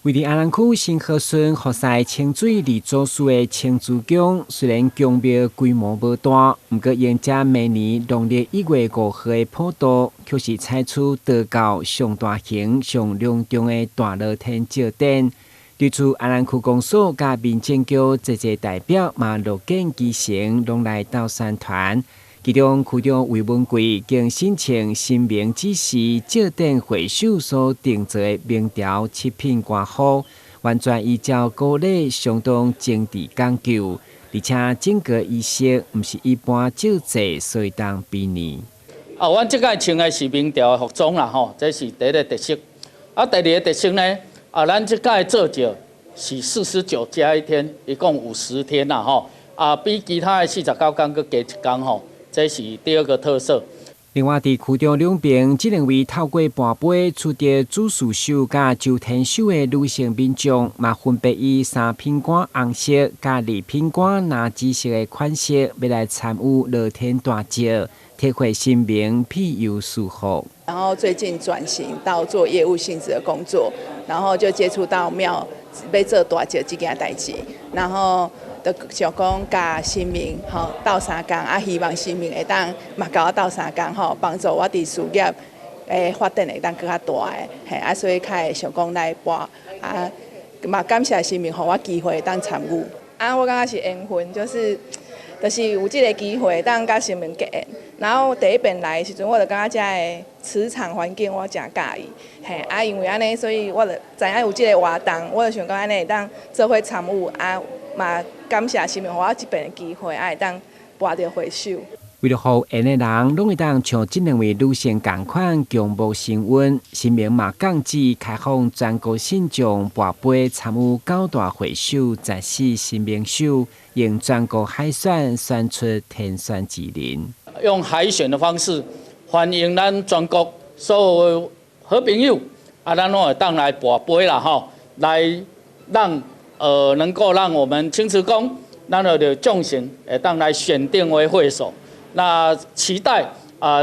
位于安南区新河村活塞清水二组数的青珠宫，虽然宫庙规模不大，不过迎接明年农历1月5号的普渡，却是采取道教上大型、上隆重的大乐天祭典。对此，安南区公所甲民政局这些代表嘛落境基层，拢来到山团。其中，区长魏文贵经申请新名指示，祭典会首所定做的名条7品歌谱，完全依照古礼相当精致讲究，而且整个仪式不是一般祭祭所以当比拟。阮即届穿的是明朝的服装啦，吼，这是第一个特色。第二个特色呢，咱即届做节是49加1天，一共50天啦，吼，比其他的49天佫加一天吼。这是第二个特色。另外，伫区中两边，只能为透过跋杯取得主事手甲周天手的女性民众，嘛分别以3品歌红色甲2品歌蓝紫色的款式，要来参与乐天大节，体会新名庇佑祝福。然后最近转型到做业务性质的工作，然后就接触到庙要做大节这件代志，然后。就想讲甲新民吼斗3天，希望新民会当嘛甲我斗3天吼，帮助我伫事业诶发展会当更较大诶，嘿所以较会想讲来播嘛感谢新民，互我机会当参与。我感觉是缘分，就是有这个机会当甲新民结缘。然后第一遍来的时阵，我就感觉遮个磁场环境我真介意，嘿因为安尼，所以我就知影有这个活动，我就想讲安尼会当做伙参与嘛感谢新民，互我这边的机会，会当博到回首。为了互缘的人拢会当像这2位女性同款共沐升温，新民嘛降旨开放全国信众博杯参与9大会首14新名手，用全国海选选出天选之人。用海选的方式，欢迎咱全国所有好朋友，咱拢会当来博杯啦吼，来让能够让我们青池宫咱的众神会当来选定为会首。那期待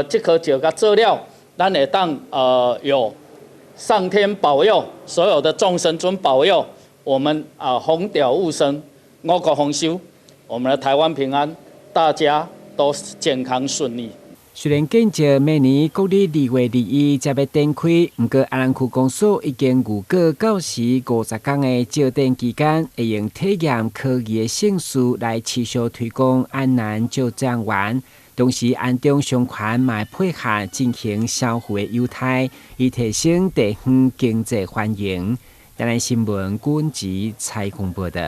这颗酒甲做了，咱会当有上天保佑，所有的众神尊保佑我们风调雾生，5谷丰收，我们的台湾平安，大家都健康顺利。虽然建设明年国历2月2日才要展开，不过安南区公所已经预告到时50天的祭典期间，会用体验科技的性事来持续推广安南造江湾，同时安中商圈嘛配合进行消费的优待，以提升地方经济繁荣。台南新闻阮吉采访报道。